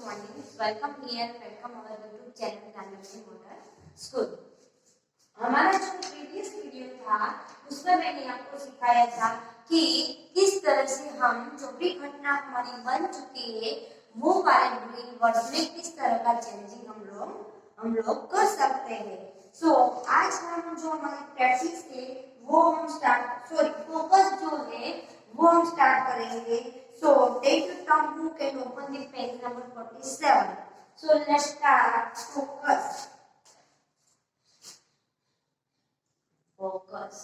morning. Welcome here. Welcome our YouTube channel Gandhi Motor School. हमारा जो previous video था उसमें मैंने आपको सिखाया था कि किस तरह से हम जो भी घटना हमारी बन चुकी है वो वाले डूइंग वर्ड्स में किस तरह का चेंजिंग हम लोग कर सकते हैं. सो आज हम जो हमारी प्रैक्टिस है वो हम फोकस जो है वो हम स्टार्ट करेंगे. So take your thumb book and open the page number 47. So let's start focus. Focus.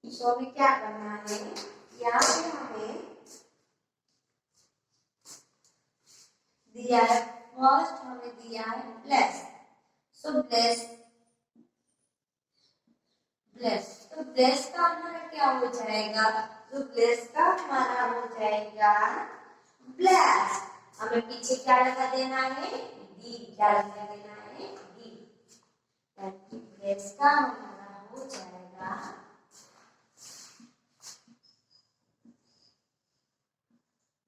So अभी क्या करना है, यहाँ पे हमें दिया है फर्स्ट हमें दिया है bless. So bless. तो ब्लेस का हमारा क्या हो जाएगा, तो ब्लेस का हमारा हो जाएगा ब्लेस. हमें पीछे क्या लगा देना है, डी. क्या लगा देना है, डी. यानी ब्लेस का हमारा हो जाएगा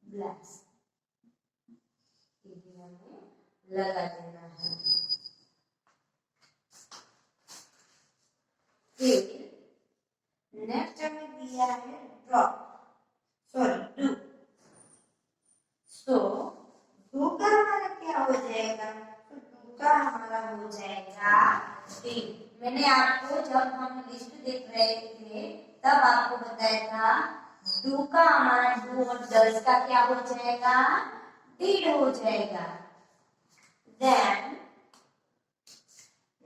ब्लेस. हमें लगा देना है. फिर नेक्स्ट हमें दिया है ड्रॉप, डू. सो डू का हमारा क्या हो जाएगा, तो डू का हमारा हो जाएगा डी. मैंने आपको जब हम लिस्ट देख रहे थे तब आपको बताया था डू का हमारा डू और डज का क्या हो जाएगा, डीड हो जाएगा. देन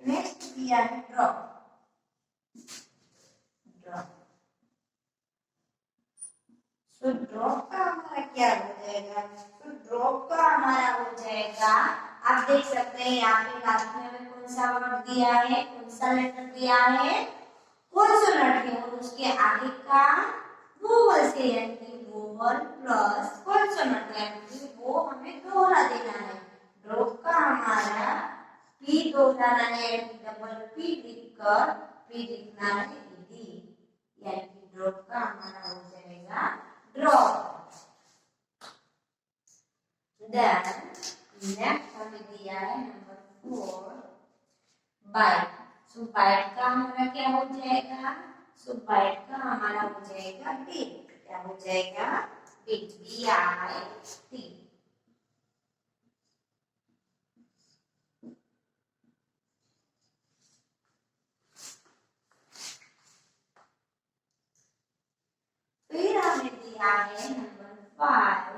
नेक्स्ट दिया है ड्रॉप. तो ड्रॉप का हमारा क्या हो जाएगा, तो ड्रॉप का हमारा हो जाएगा, आप देख सकते हैं यहाँ पे लास्ट में हमें कौन सा वर्ड दिया है, कौन सा लेटर दिया है, कॉन्सोनेंट है और उसके आगे का वोवल से, यानी कि वोवल प्लस कॉन्सोनेंट, यानी कि वो हमें दोहरा देना है. ड्रॉप का हमारा पी दोहराना है, डबल पी लिखकर पी लिखना है डी. यानी कि ड्रॉप का हमारा हो जाएगा ड्रॉप. देन नेक्स्ट हमें दिया है नंबर 4 बाइट. सो बाइट का हमारा क्या हो जाएगा, सो बाइट का हमारा हो जाएगा बीट. क्या हो जाएगा, बीट. BIT. फिर हमें दिया है नंबर 5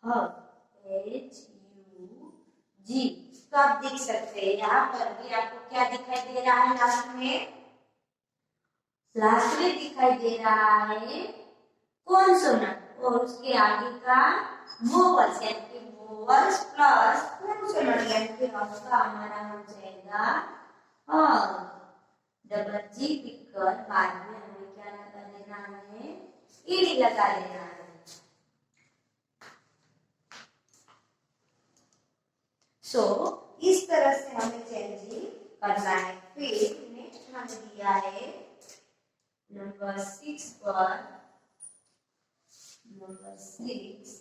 हग. HUG. तो आप देख सकते हैं यहाँ पर भी आपको क्या दिखाई दे रहा है, लास्ट में दिखाई दे रहा है कॉन्सोनेंट और उसके आगे का वोवल्स, यानी कि वोवल्स प्लस कॉन्सोनेंट, यानी कि हग का हमारा हो जाएगा हग. डबल जी लिखकर बाद में हमें क्या लगा देना है, ईडी लगा देना है. सो इस तरह से हमें चेंजिंग करना है. फिर नेक्स्ट हमें दिया है नंबर 6 पर, नंबर 6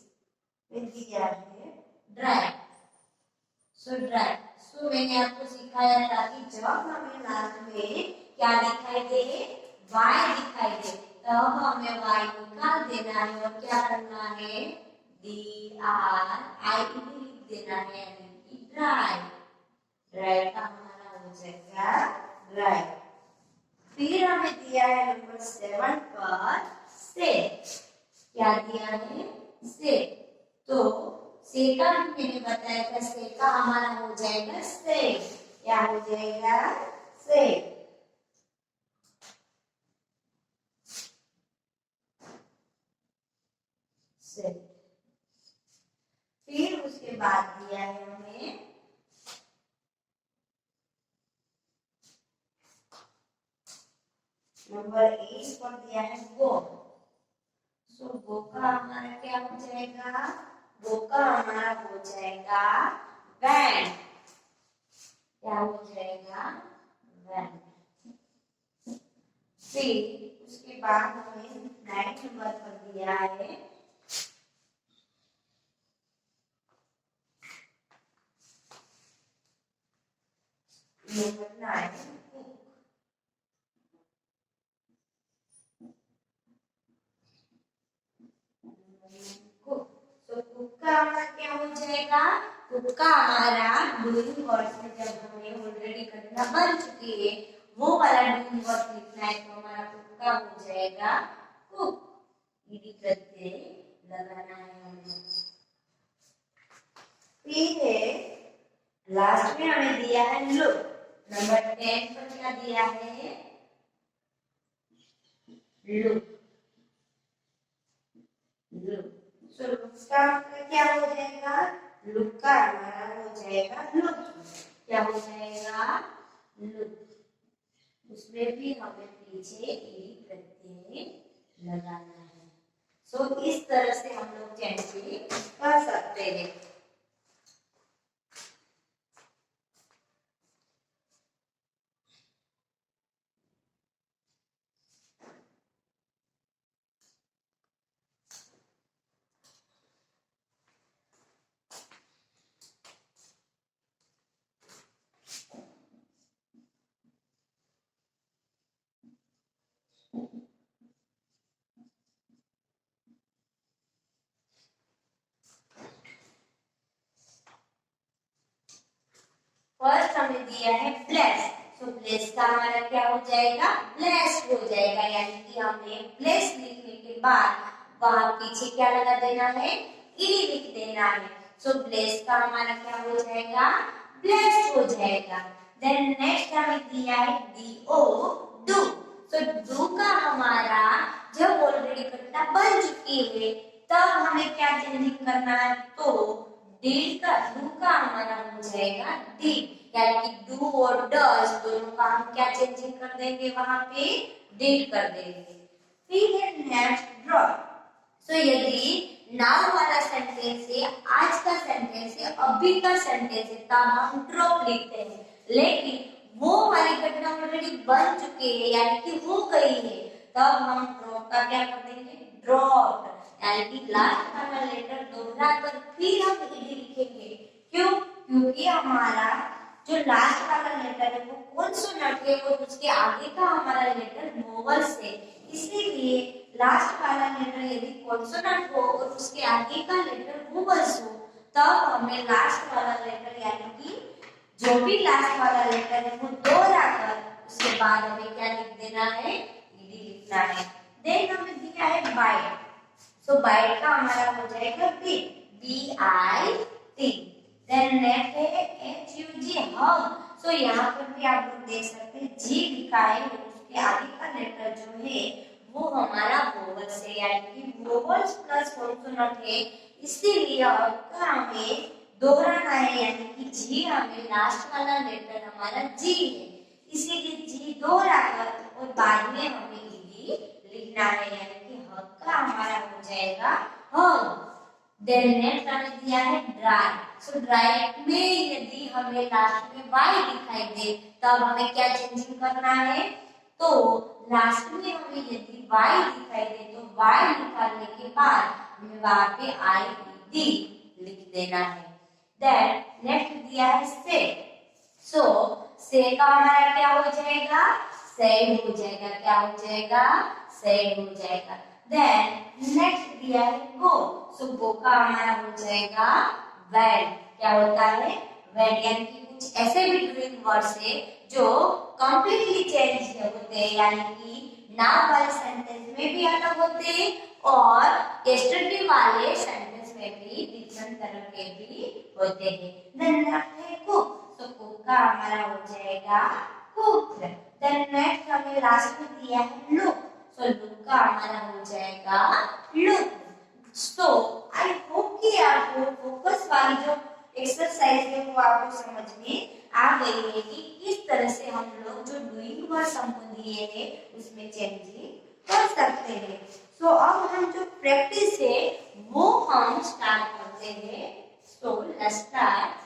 में दिया है ड्राइव. सो ड्राइव. सो मैंने आपको सिखाया था कि जब हमें लास्ट में क्या दिखाई दे, वाई दिखाई दे, तब हमें वाई निकाल देना है और क्या करना है, DRIV लिख देना है, ड्राइव. ड्राइव का हमारा हो जाएगा ड्राइव. फिर हमें दिया है नंबर 7 पर से. क्या दिया है, से. तो से का मैंने बताया था, से का हमारा हो जाएगा से. क्या हो जाएगा, से. से. फिर उसके बाद दिया है हमें नंबर 8 पर दिया है गो. सो गो का हमारा क्या हो जाएगा, गो का हमारा हो जाएगा वैन. क्या हो जाएगा, वैन. फिर उसके बाद हमें 9 नंबर पर दिया है नंबर 9 कुक। तो कुक का हमारा क्या हो जाएगा? कुक का हमारा डूइंग वर्ड में जब हमें ऑलरेडी करना बन चुकी है वो वाला डूइंग वर्ड लिखना है तो हमारा कुक का हो जाएगा कुक। ईडी प्रत्यय लगाना है हमें। फिर है लास्ट में हमें दिया है लुक। नंबर 10 पर क्या दिया है? लुक। लुक। सो लुक का क्या हो जाएगा? लुक का हमारा हो जाएगा लुक। क्या हो जाएगा? लुक। उसमें भी हमें पीछे ईडी प्रत्यय लगाना है। सो इस तरह से हम लोग चेंजिंग कर सकते हैं। फर्स्ट हमें दिया है ब्लेस। सो ब्लेस का हमारा क्या हो जाएगा? ब्लेस्ड हो जाएगा। यानी कि हमें ब्लेस लिखने के बाद वहां पीछे क्या लगा देना है? ईडी लिख देना है। सो ब्लेस का हमारा क्या हो जाएगा? ब्लेस्ड हो जाएगा। देन नेक्स्ट हमें दिया है डीओ डू। सो डू का हमारा जब ऑलरेडी घटना बन चुकी है तब हमें क्या चेंजिंग करना है? तो डीड का डू का हमारा हो जाएगा डीड। यानी कि डू और डज दोनों का हम क्या चेंजिंग कर देंगे? वहां पे डीड कर देंगे। फिर है नेक्स्ट ड्रॉप। सो यदि नाउ वाला सेंटेंस है, आज का सेंटेंस है, अभी का सेंटेंस है तब हम ड्रॉप लिखते हैं। लेकिन वो वाली घटना ऑलरेडी बन चुकी है यानी कि हो गई है तब हम ड्रॉप का क्या कर देंगे? ड्रॉप। यानी कि लास्ट वाला लेटर दोहरा कर फिर हम ईडी लिखेंगे। क्यों? क्योंकि हमारा जो लास्ट वाला लेटर है वो कॉन्सोनेंट है और उसके आगे का हमारा लेटर वोवल्स है। इसीलिए लास्ट वाला लेटर यदि कॉन्सोनेंट हो और उसके आगे का लेटर वोवल्स हो तब हमें लास्ट वाला लेटर यानी कि जो भी लास्ट वाला लेटर है वो दोहरा कर उसके बाद हमें क्या लिख देना है? ईडी लिखना है। देन हमें दिया है बाइट। सो बाइट का हमारा हो जाएगा B, B I T. Then next है H U G hug. So यहाँ पर भी आप लोग देख सकते हैं जी लिखा है और उसके आगे का लेटर जो है वो हमारा वोवल्स है यानी कि वोवल्स प्लस कॉन्सोनेंट है। इसीलिए हग का हमें दोहराना है यानी कि जी हमें लास्ट वाला लेटर हमारा जी है इसीलिए जी दोहरा कर और बाद में हमें ईडी लिखना है यानी कि हग का हमारा हो जाएगा हग। देन नेक्स्ट हमें दिया है ड्राई। सो ड्राई में यदि हमें लास्ट में वाई दिखाई दे तब हमें क्या चेंजिंग करना है? तो लास्ट में हमें यदि वाई दिखाई दे तो वाई निकालने के बाद हमें वहां पे आई डी लिख देना है। देन नेक्स्ट दिया है से। सो से का हमारा क्या हो जाएगा? सेड हो जाएगा। क्या हो जाएगा? सेड हो जाएगा। देन नेक्स्ट दिया है गो। सो गो का हमारा हो जाएगा वेड। क्या होता है? वेड। यानी कि कुछ ऐसे भी डूइंग वर्ड्स है जो कंप्लीटली चेंज होते हैं यानी कि नाउ वाले सेंटेंस में भी अलग होते हैं और यस्टरडे वाले सेंटेंस में भी डिफरेंट तरह के भी होते हैं। देन नेक्स्ट है कुक। तो कुक का हमारा हो जाएगा कुक। देन नेक्स्ट हमें लास्ट में दिया है लुक। सो लुक का हमारा हो जाएगा लुक। सो आई होप कि आपको फोकस वाली जो एक्सरसाइज है वो आपको समझ में आ गई है कि किस तरह से हम लोग जो डूइंग वर्ड्स हमको दिए हैं उसमें चेंजिंग कर सकते हैं। सो अब हम जो प्रैक्टिस है वो हम स्टार्ट करते हैं। So let's start.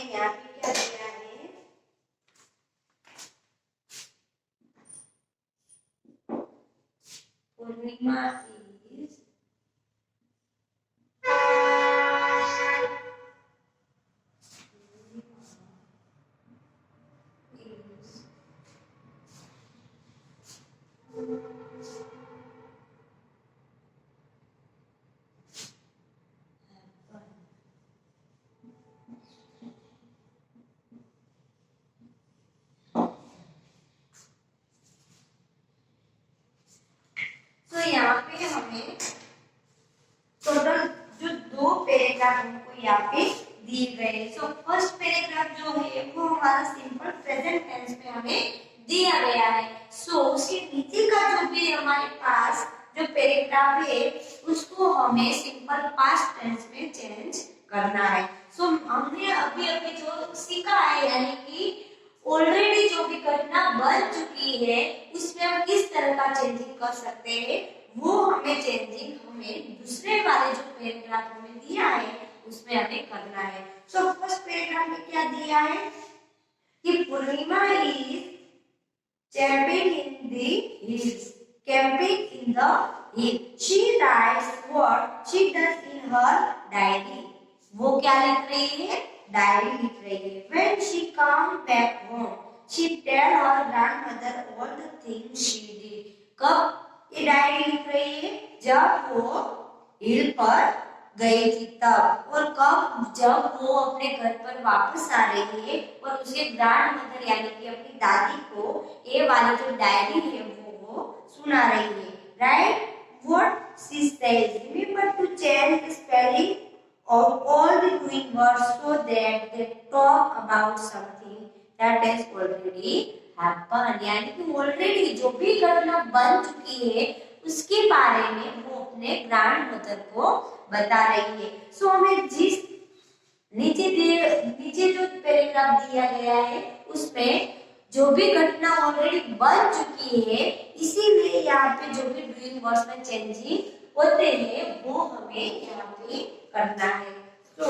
हमें यहाँ पे क्या दिया है, पूर्णिमा इज तो यहाँ पे हमें टोटल जो दो पैराग्राफ हमको यहाँ पे दिए गए। सो फर्स्ट पैराग्राफ जो है वो हमारा सिंपल प्रेजेंट टेंस में हमें दिया गया है। सो उसके नीचे का जो भी हमारे पास जो पैराग्राफ है उसको हमें सिंपल पास्ट टेंस में चेंज करना है। सो हमने अभी अभी जो सीखा है, यानी कि ऑलरेडी जो भी घटना बन चुकी है उसमें हम किस तरह का चेंजिंग कर सकते हैं, वो हमें चेंजिंग हमें दूसरे वाले जो पैराग्राफ में दिया है उसमें हमें करना है। सो फर्स्ट पैराग्राफ में क्या दिया है कि पूर्णिमा is camping in the hills, camping in the hill. She writes what she does in her diary. वो क्या लिख रही है, डायरी लिख रही है। When she comes back home, she tell her grandmother all the things she did. कब ये डायरी लिख रही है, जब वो हिल पर गई थी तब, और कब, जब वो अपने घर पर वापस आ रही है और उसके ग्रैंड मदर यानी कि अपनी दादी को ये वाली जो डायरी है वो सुना रही है। Right what she says, remember to change the spelling of all the doing words so that they talk about something that has already happened. यानी कि ऑलरेडी जो भी घटना बन चुकी है उसके बारे में वो अपने ग्रैंड मदर को बता रही है। सो हमें जिस नीचे जो पैराग्राफ दिया गया है उसमें जो भी घटना ऑलरेडी बन चुकी है, इसीलिए यहाँ पे जो भी डूइंग वर्ड्स में चेंजिंग होते हैं वो हमें यहाँ पे करना है। तो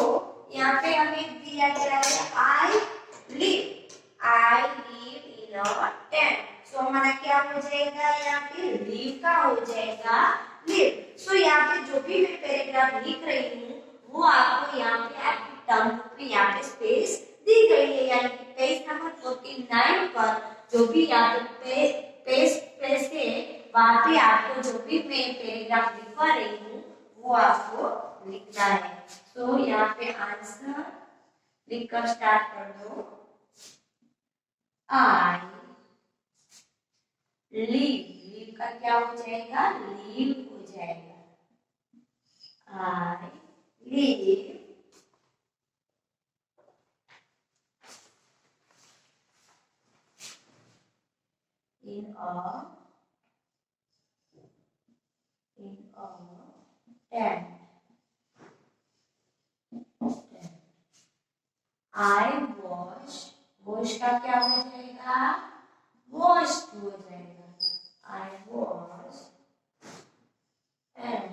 यहाँ पे हमें दिया गया है I live in a tent. सो हमारा क्या हो जाएगा, यहाँ पे लिव का हो जाएगा लिव। सो यहाँ पे जो भी मैं पैराग्राफ लिख रही हूँ वो आपको यहाँ पे आपकी टर्म पे यहाँ पे स्पेस दी गई है, यानी कि पेज नंबर 49 पर जो भी यहाँ पे पेज है वहां पे आपको जो भी मैं पैराग्राफ लिखवा रही हूँ वो आपको लिखना है। तो यहाँ पे आंसर लिखकर स्टार्ट कर दो। आई लीव का क्या हो जाएगा, लीव हो जाएगा। I leave in a tent. I wash का क्या हो जाएगा, washed हो जाएगा। I wash and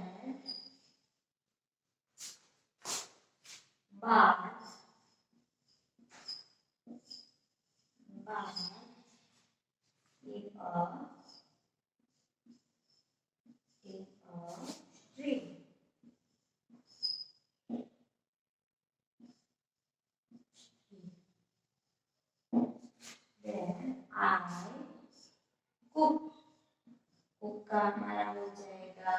bath in a stream. Then I cook का हमारा हो जाएगा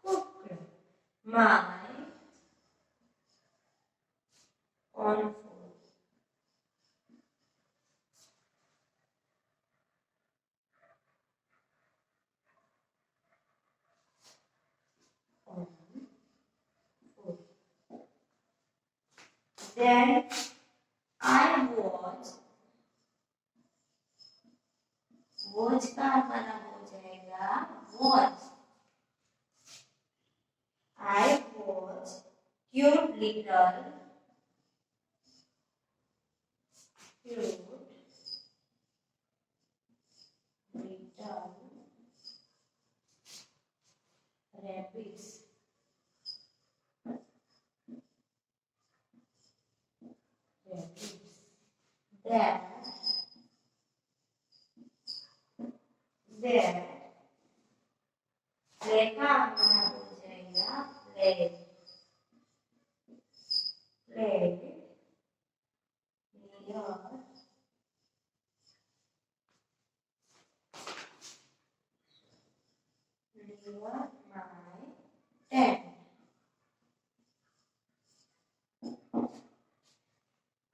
cooked my own food. Then I watch का हमारा हो जाएगा watch. I watch cute little rabbits. that रेखा हमारा हो जाएगा plate plate near my tent.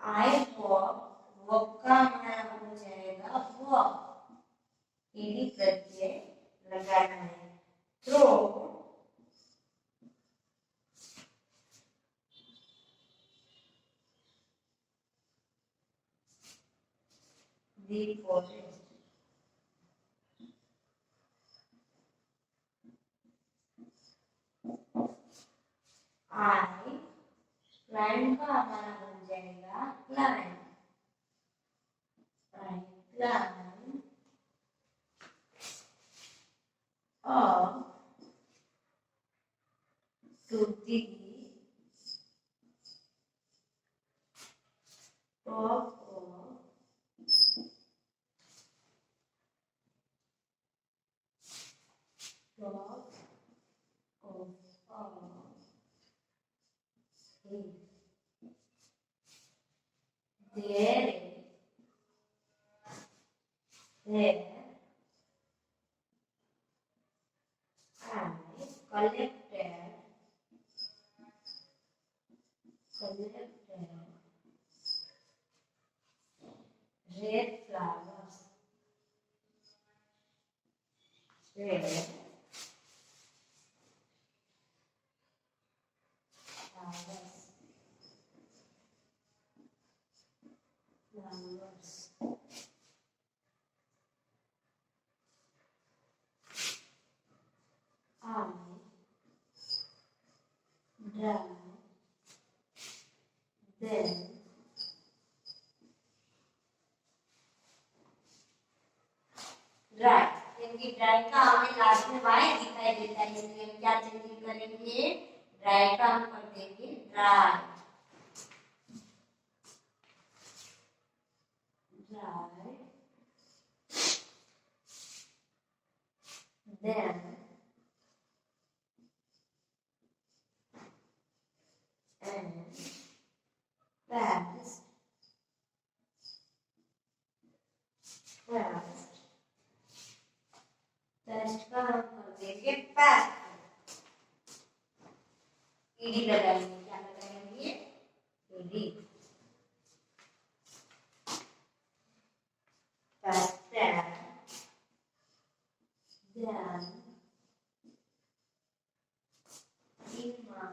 I walk का हमारा हो जाएगा walk ईडी प्रत्यय लगाना है throw the forest. I climb का हमारा हो जाएगा climb climb up to the top of there I collected red flowers red flowers I dry then dry क्योंकि ड्राई का हमें लास्ट में वाई दिखाई देता है इसलिए हम क्या चेंज करेंगे ड्राई का हम कर देंगे dry dry then and fast test का हम कर देंगे फास्ट ईडी लगाएंगे क्या लगाएंगे ED faster than in my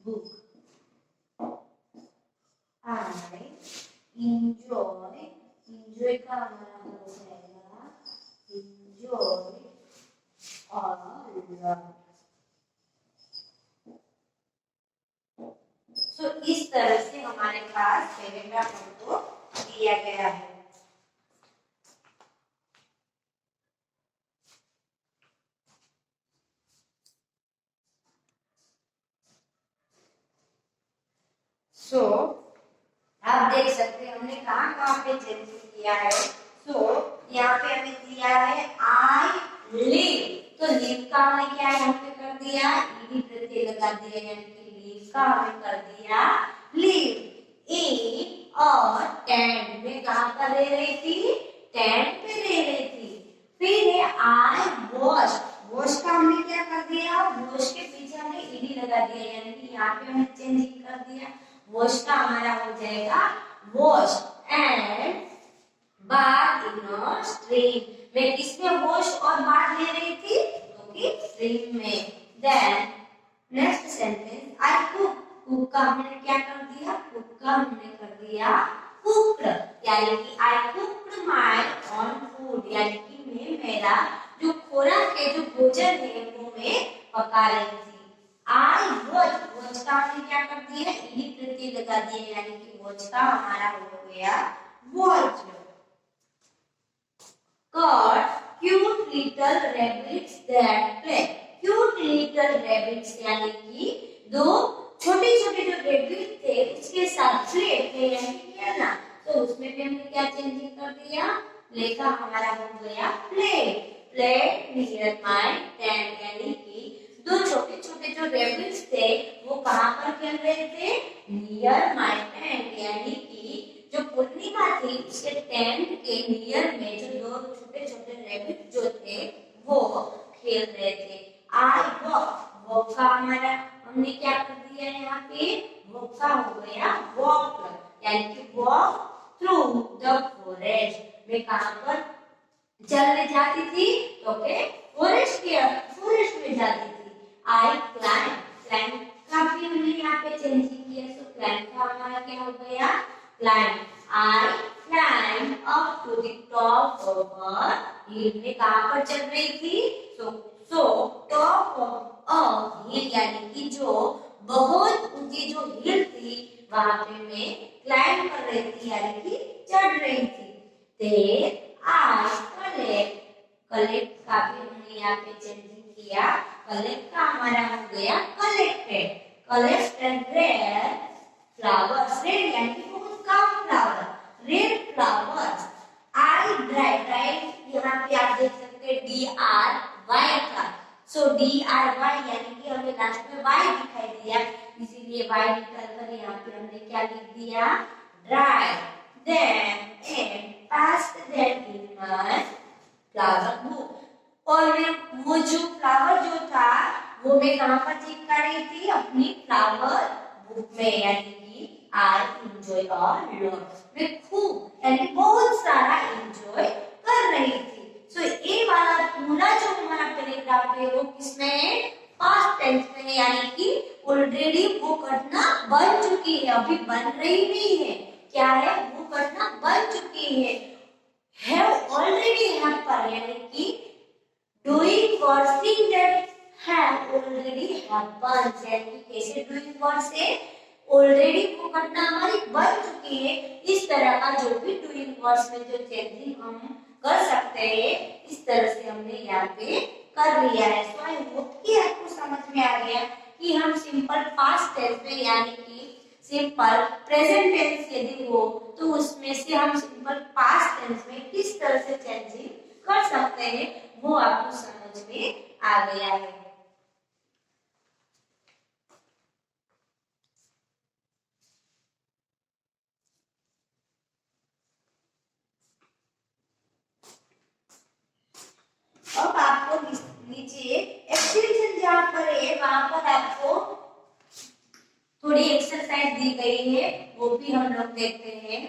book. I enjoy का हमारा हो जाएगा enjoy a lot. So इस तरह से हमारे पास पैराग्राफ हमको दिया गया है. सो आप देख सकते हैं हमने कहाँ पे चेंज किया है. सो यहाँ पे हमें दिया है आई लिव तो लिव का हमने क्या है हमने कर दिया ईडी प्रत्यय लगा दिया यानी कि लिव का हमने कर दिया लिव इन और टेंट में कहाँ पर रह रही थी टेंट पे रह रही थी. फिर है आई वॉश वॉश का हमने क्या कर दिया वॉश के पीछे हमने ईडी लगा दिया यानी कि यहाँ पे हमने चेंज कर दिया. वॉश का हमारा हो जाएगा wash and bath in a stream मैं किसमें वॉश और बाथ ले रही थी क्योंकि स्ट्रीम में. Then next sentence I cook cook का हमने क्या कर दिया कुक का हमने कर दिया कुक्ड यानी कि आई कुक्ड माय ओन फूड यानी कि मैं मेरा जो खोराक है जो भोजन है वो मैं पका रही थी. आई वॉच, वॉच का हमने क्या कर दिया, ईडी प्रत्यय लगा दिया, यानी कि वॉच का हमारा हो गया watch. caught cute little rabbits that play, cute little rabbits यानी कि दो छोटे छोटे जो रेबिट थे उसके साथ प्ले प्ले यानी कि खेलना, तो उसमें भी हमने क्या चेंजिंग कर दिया, प्ले का हमारा हो गया play, play near my tent, यानी कि दो छोटे छोटे जो रेबिट्स थे वो कहाँ पर खेल रहे थे, नियर माय टेंट, यानी कि जो पूर्णिमा थी उसके टेंट के नियर में जो दो छोटे छोटे रैबिट जो थे वो खेल रहे थे। आई वॉक, वॉक का हमारा हमने क्या कर दिया यहाँ पे, वॉक का हो गया वॉक, यानी कि वॉक थ्रू द फॉरेस्ट, मैं कहाँ पर चलने जाती थी, तो के फॉरेस्ट में जाती थी। आई क्लाइंब, क्लाइंब का भी हमने यहाँ पे चेंजिंग किया, तो क्लाइंब का हमारा क्या हो गया, climb. I climb up to the top of a hill. मैं कहाँ पर चल रही थी, so top of a hill यानी कि जो बहुत ऊंची जो हिल थी वहाँ पे मैं क्लाइंब कर रही थी, यानी कि चढ़ रही थी। Then I collect, collect का भी हमने यहाँ पे चेंजिंग किया, collect का हमारा हो गया collected, collected rare flowers, rare यानी कि बहुत कम flower, red flowers. I drive, drive यहाँ पे आप देख सकते हैं DRY का, सो DRY यानी कि हमें लास्ट में Y दिखाई दिया, इसीलिए Y निकालकर यहाँ पे हमने क्या लिख दिया, drive them and past them in my flower book, और मैं वो जो फ्लावर जो था वो मैं कहाँ पर चिपका रही थी, अपनी फ्लावर बुक में, यानी I enjoy a lot, मैं खूब यानी बहुत सारा एंजॉय कर रही थी। सो ये वाला पूरा जो हमारा पैराग्राफ है वो किसमें है, पास्ट टेंस में है, यानी कि ऑलरेडी वो घटना बन चुकी है, अभी बन रही नहीं है, क्या है, वो घटना बन चुकी है, have already happened, यानी कि doing what thing that have already happened, यानी कि कैसे doing what से ऑलरेडी वो घटना हमारी बन चुकी है, इस तरह का जो भी डूइंग वर्ड्स में जो चेंजिंग हम कर सकते हैं, इस तरह से हमने यहाँ पे कर लिया है। सो आई होप कि आपको समझ में आ गया कि हम सिंपल पास्ट टेंस में यानी कि सिंपल प्रेजेंट टेंस यदि हो तो उसमें से हम सिंपल पास्ट टेंस में किस तरह से चेंजिंग कर सकते हैं, वो आपको समझ में आ गया है। अब आपको नीचे एक्सटेंशन जहाँ पर है वहां पर आपको थोड़ी एक्सरसाइज दी गई है, वो भी हम लोग देखते हैं।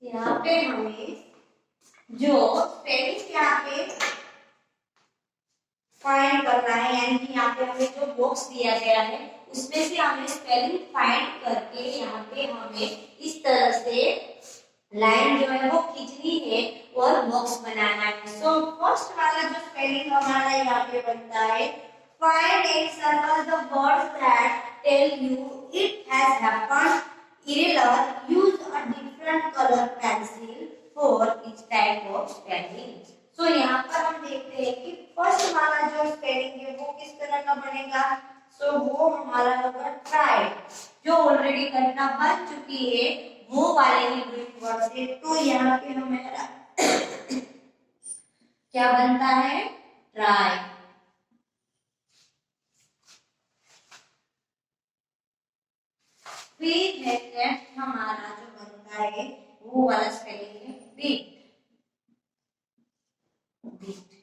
यहाँ पे हमें जो स्पेलिंग यहाँ पे फाइंड करना है, यानी कि यहाँ पे हमें जो बॉक्स दिया गया है उसमें से हमें स्पेलिंग फाइंड करके यहाँ पे हमें इस तरह से लाइन जो है वो खींचनी है और बॉक्स बनाना है। सो फर्स्ट वाला जो स्पेलिंग हमारा यहाँ पे बनता है, find and circle the words that tell you it has happened, इरेलर use a different colour pencil for each type of spelling. So यहाँ पर हम देखते वो वाले ही डूइंग वर्ब से, तो यहाँ पे हमारा क्या बनता है, ट्राई। फिर है नेक्स्ट हमारा जो बनता है वो वाला स्पेलिंग है बीट, बीट।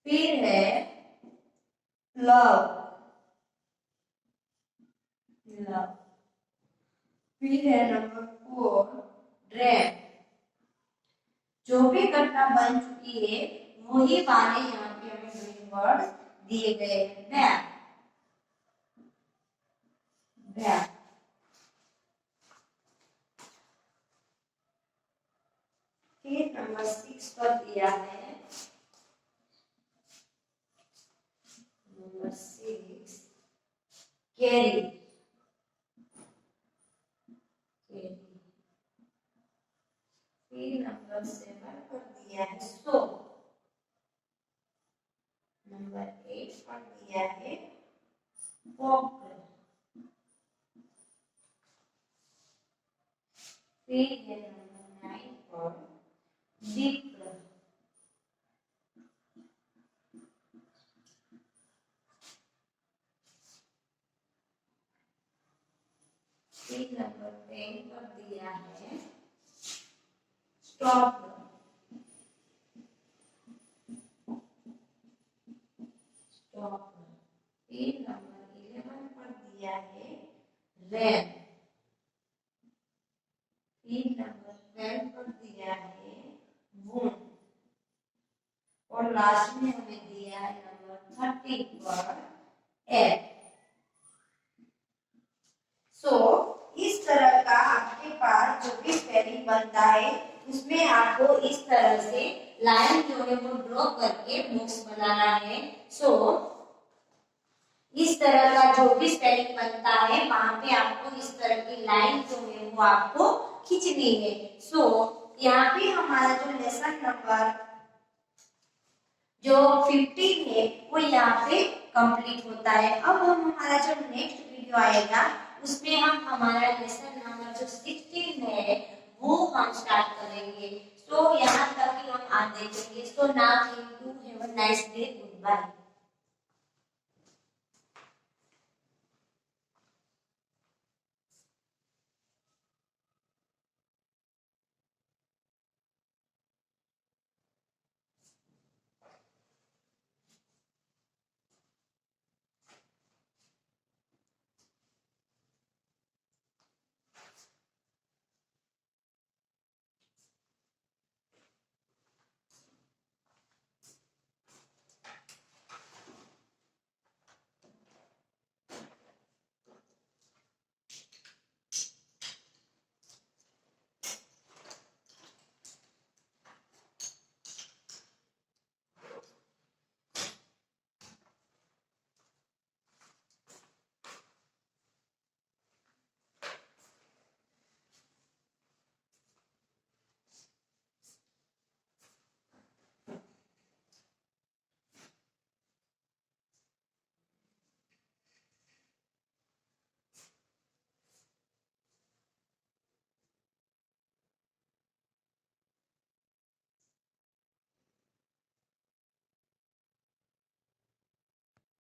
फिर है लव, लव। फिर है नंबर 4 ड्रेम। जो भी घटना बन चुकी है वही वाले यहाँ पे हमें डूइंग वर्ड्स दिए गए हैं। Back, back. फिर नंबर 6 पर दिया है, नंबर 6 कैरी, कैरी। फिर नंबर 7 पर दिया है सो, नंबर 8 पर दिया है वॉक। फिर है नंबर 9 पर डीप। फिर नंबर 10 पर दिया है स्टॉप, स्टॉप। फिर नंबर 11 पर दिया है रैन। फिर नंबर 12 पर दिया है वून, और लास्ट में हमें दिया है नंबर 13 पर एट। सो इस तरह का आपके पास जो भी स्पेलिंग बनता है उसमें आपको इस तरह से लाइन जो है वो ड्रॉ करके बॉक्स बनाना है। सो इस तरह का जो भी स्पेलिंग बनता है वहां पे आपको इस तरह की लाइन जो है वो आपको खींचनी है। सो यहाँ पे हमारा जो लेसन नंबर जो 15 है वो यहाँ पे कंप्लीट होता है। अब हम हमारा जो नेक्स्ट वीडियो आएगा उसमें हम हमारा लेसन नंबर जो 16 है वो हम स्टार्ट करेंगे। तो यहाँ तक ही हम आज देखेंगे। So now thank you, have a nice day, good bye.